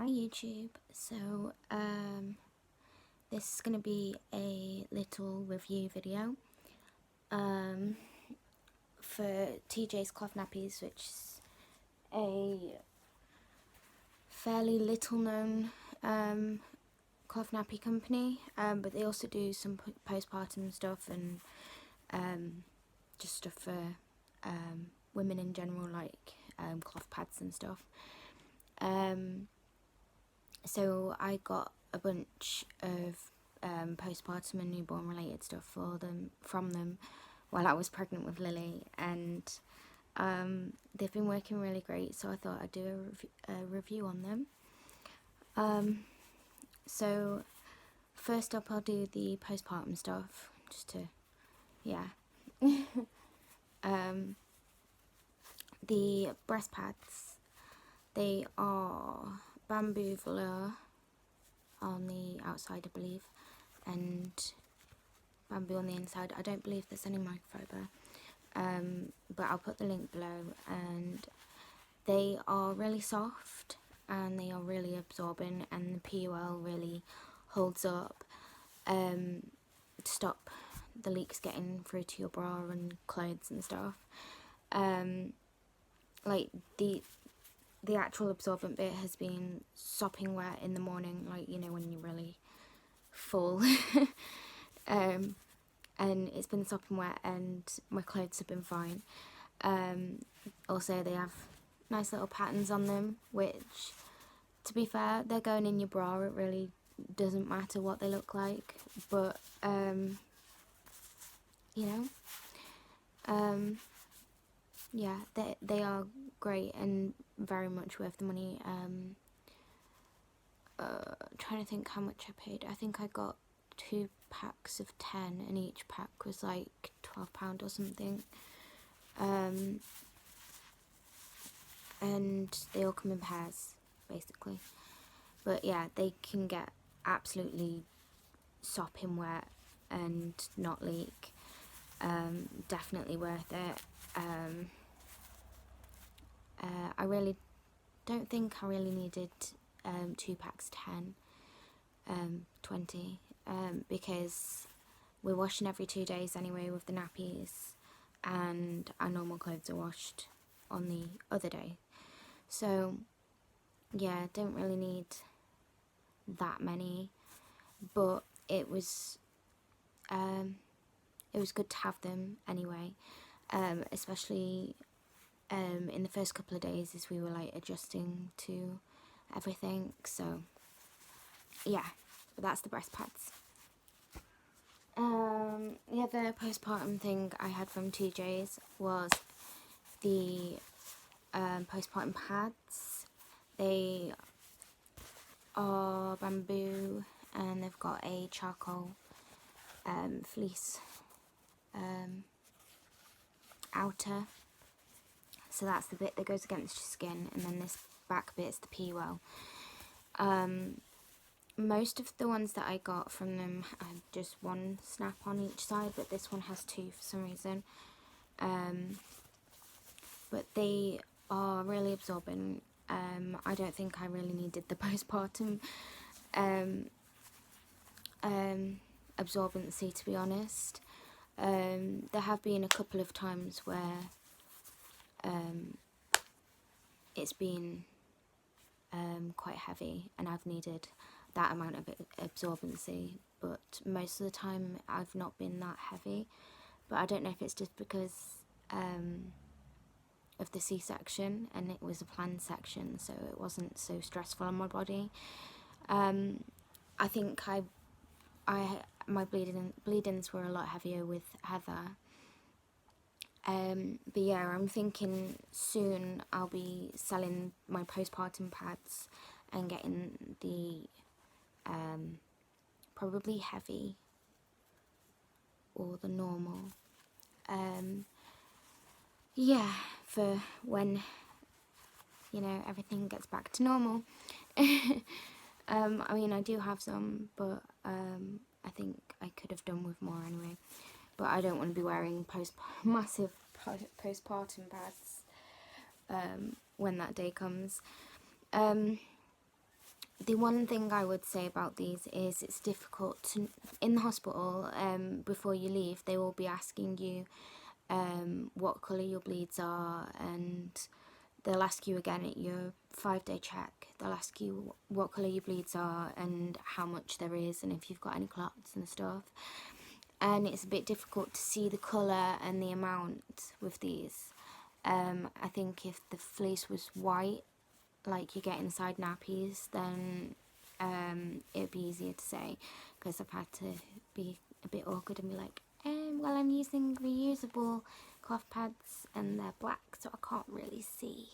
Hi YouTube. So this is going to be a little review video for TJ's Cloth Nappies, which is a fairly little known cloth nappy company, but they also do some postpartum stuff and just stuff for women in general, like cloth pads and stuff. So I got a bunch of postpartum and newborn related stuff from them while I was pregnant with Lily, and they've been working really great, so I thought I'd do a review on them. So first up I'll do the postpartum stuff, just to, yeah. The breast pads, they are bamboo velour on the outside, I believe, and bamboo on the inside. I don't believe there's any microfiber, but I'll put the link below. And they are really soft and they are really absorbent, and the PUL really holds up to stop the leaks getting through to your bra and clothes and stuff. Like the actual absorbent bit has been sopping wet in the morning, like, you know, when you're really full. And it's been sopping wet and my clothes have been fine. Also they have nice little patterns on them, which, to be fair, they're going in your bra. It really doesn't matter what they look like, but you know, yeah, they are great and very much worth the money. Trying to think how much I paid. I think I got 2 packs of 10 and each pack was like £12 or something. And they all come in pairs, basically. But yeah, they can get absolutely sopping wet and not leak. Definitely worth it. I really don't think I really needed 2 packs 10, 20, because we're washing every 2 days anyway with the nappies, and our normal clothes are washed on the other day. So yeah, don't really need that many, but it was good to have them anyway, especially in the first couple of days as we were like adjusting to everything. So yeah, but that's the breast pads. The other postpartum thing I had from TJ's was the postpartum pads. They are bamboo and they've got a charcoal fleece outer. So that's the bit that goes against your skin, and then this back bit's the PUL. Most of the ones that I got from them had just one snap on each side, but this one has 2 for some reason. But they are really absorbent. I don't think I really needed the postpartum absorbency, to be honest. There have been a couple of times where it's been quite heavy and I've needed that amount of absorbency, but most of the time I've not been that heavy. But I don't know if it's just because of the C-section, and it was a planned section, so it wasn't so stressful on my body. I think my bleedings were a lot heavier with Heather. But yeah, I'm thinking soon I'll be selling my postpartum pads and getting the probably heavy or the normal. Yeah, for when, you know, everything gets back to normal. I mean, I do have some, but I think I could have done with more anyway. But I don't want to be wearing massive postpartum pads when that day comes. the one thing I would say about these is it's difficult to, in the hospital, before you leave, they will be asking you what colour your bleeds are, and they'll ask you again at your 5-day check, they'll ask you what colour your bleeds are and how much there is and if you've got any clots and stuff. And it's a bit difficult to see the colour and the amount with these. I think if the fleece was white, like you get inside nappies, then it'd be easier to say, because I've had to be a bit awkward and be like, well, I'm using reusable cloth pads and they're black, so I can't really see.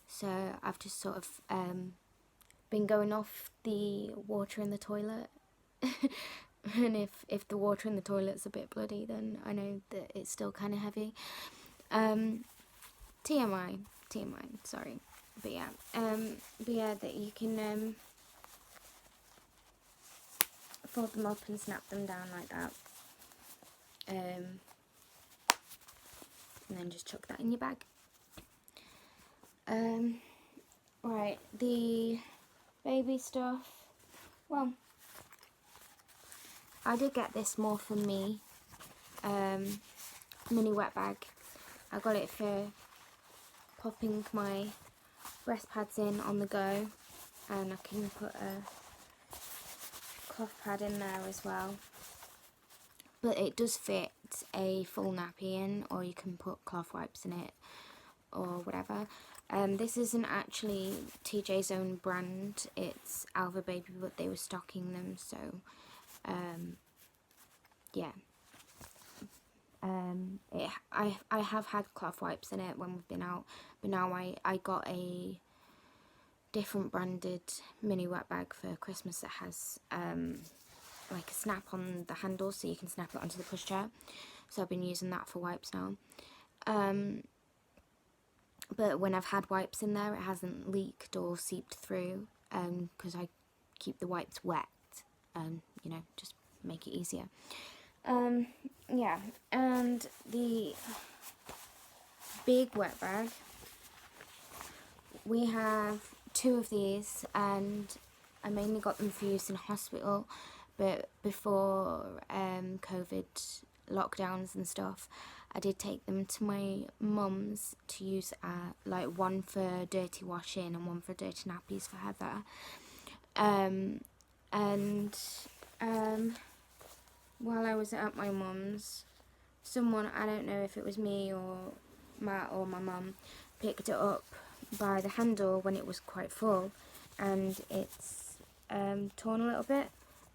So I've just sort of been going off the water in the toilet. And if the water in the toilet's a bit bloody, then I know that it's still kind of heavy. TMI, sorry. But yeah, that you can fold them up and snap them down like that. And then just chuck that in your bag. Right, the baby stuff. Well, I did get this more for me. Mini wet bag. I got it for popping my breast pads in on the go, and I can put a cloth pad in there as well. But it does fit a full nappy in, or you can put cloth wipes in it or whatever. This isn't actually TJ's own brand, it's Alva Baby, but they were stocking them, so yeah. I have had cloth wipes in it when we've been out, but now I got a different branded mini wet bag for Christmas that has like a snap on the handle, so you can snap it onto the pushchair. So I've been using that for wipes now. But when I've had wipes in there, it hasn't leaked or seeped through, because I keep the wipes wet, you know, just make it easier. Yeah, and the big wet bag, we have 2 of these, and I mainly got them for use in hospital, but before COVID lockdowns and stuff, I did take them to my mum's to use, like one for dirty washing and one for dirty nappies for Heather. While I was at my mum's, someone, I don't know if it was me or Matt or my mum, picked it up by the handle when it was quite full, and it's torn a little bit,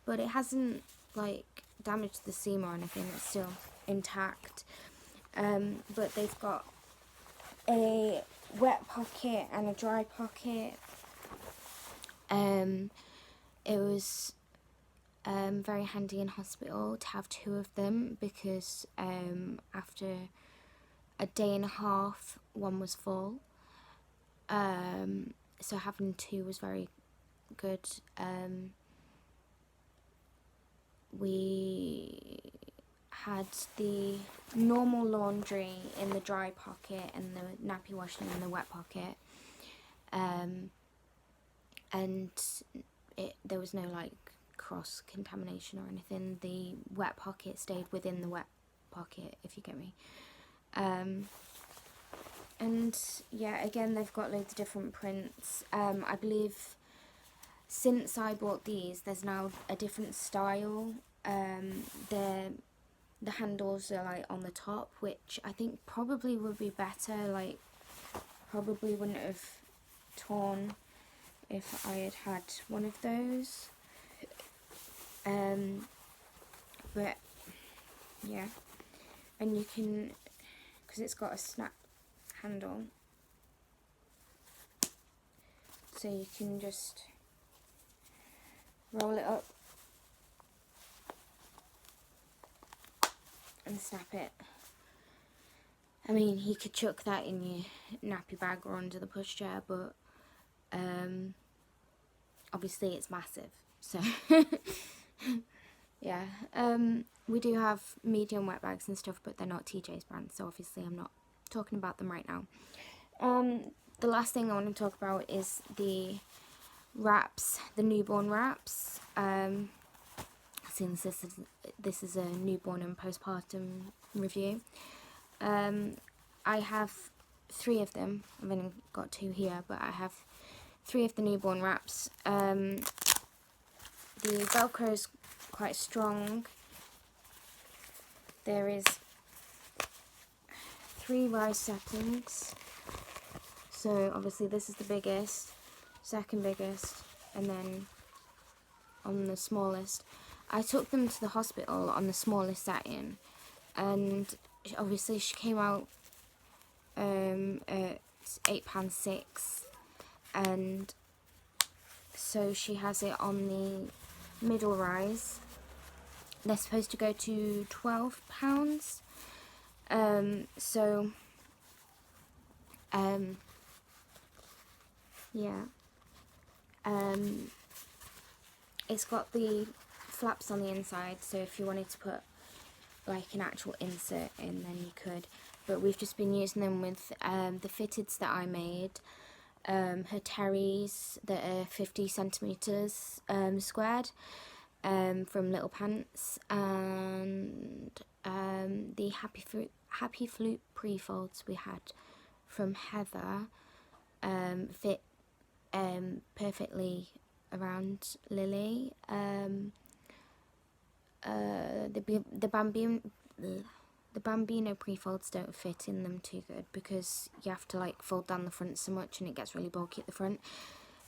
but it hasn't like damaged the seam or anything, it's still intact. But they've got a wet pocket and a dry pocket. It was very handy in hospital to have 2 of them, because after a day and a half, one was full. So having 2 was very good. We had the normal laundry in the dry pocket and the nappy washing in the wet pocket, and there was no like cross contamination or anything. The wet pocket stayed within the wet pocket, if you get me. And yeah, again, they've got loads of different prints. I believe since I bought these, there's now a different style. The handles are like on the top, which I think probably would be better, like probably wouldn't have torn if I had had one of those. But yeah, and you can, because it's got a snap handle, so you can just roll it up and snap it. I mean, you could chuck that in your nappy bag or under the pushchair, but obviously it's massive, so yeah. We do have medium wet bags and stuff, but they're not TJ's brand, so obviously I'm not talking about them right now. The last thing I want to talk about is the wraps, the newborn wraps. Since this is a newborn and postpartum review, I have 3 of them. I've only got 2 here, but I have 3 of the newborn wraps. The Velcro is quite strong. There is 3 rise settings. So obviously this is the biggest, second biggest, and then on the smallest. I took them to the hospital on the smallest setting, and obviously she came out at £8.06, and so she has it on the middle rise. They're supposed to go to £12. Yeah. It's got the flaps on the inside, so if you wanted to put like an actual insert in, then you could. But we've just been using them with the fitteds that I made, her terries that are 50 centimetres squared from Little Pants, and the Happy Flute pre-folds we had from Heather fit perfectly around Lily. The Bambino pre-folds don't fit in them too good because you have to like fold down the front so much and it gets really bulky at the front.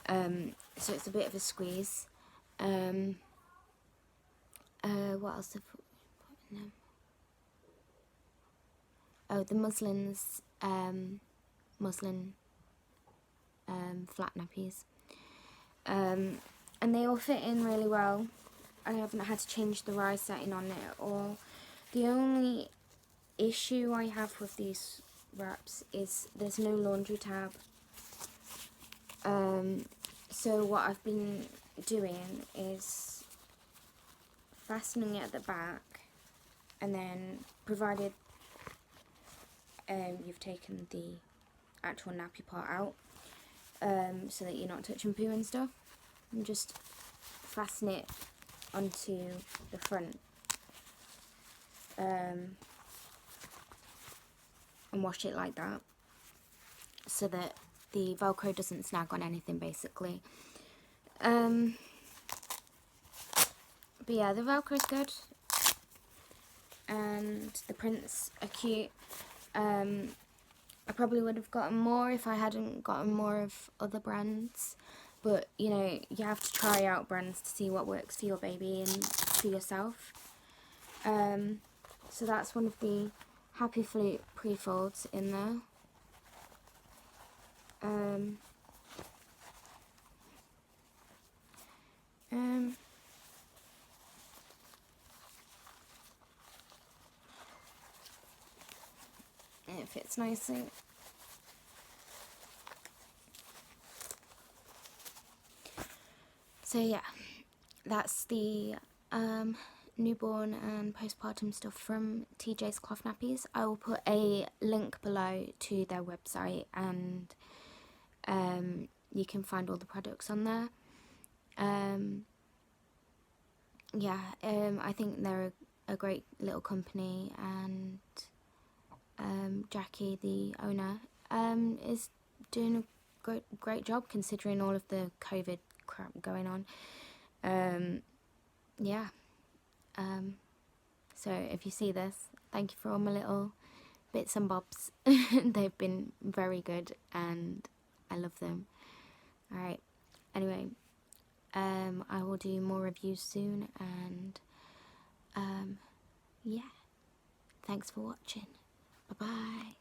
So it's a bit of a squeeze. What else have we put in them? Oh, the muslins, muslin flat nappies. And they all fit in really well. I haven't had to change the rise setting on it at all. The only issue I have with these wraps is there's no laundry tab. So what I've been doing is fastening it at the back, and then provided you've taken the actual nappy part out, so that you're not touching poo and stuff, and just fasten it onto the front, and wash it like that, so that the Velcro doesn't snag on anything basically. But yeah, the Velcro's good, and the prints are cute. I probably would have gotten more if I hadn't gotten more of other brands, but you know, you have to try out brands to see what works for your baby and for yourself. So that's one of the Happy Flute pre-folds in there. It fits nicely. So yeah, that's the newborn and postpartum stuff from TJ's Cloth Nappies. I will put a link below to their website, and you can find all the products on there. Yeah, I think they're a great little company, and Jackie, the owner, is doing a great job considering all of the COVID crap going on. Yeah. So if you see this, thank you for all my little bits and bobs. They've been very good and I love them. Alright, anyway, I will do more reviews soon, and yeah, thanks for watching. Bye bye.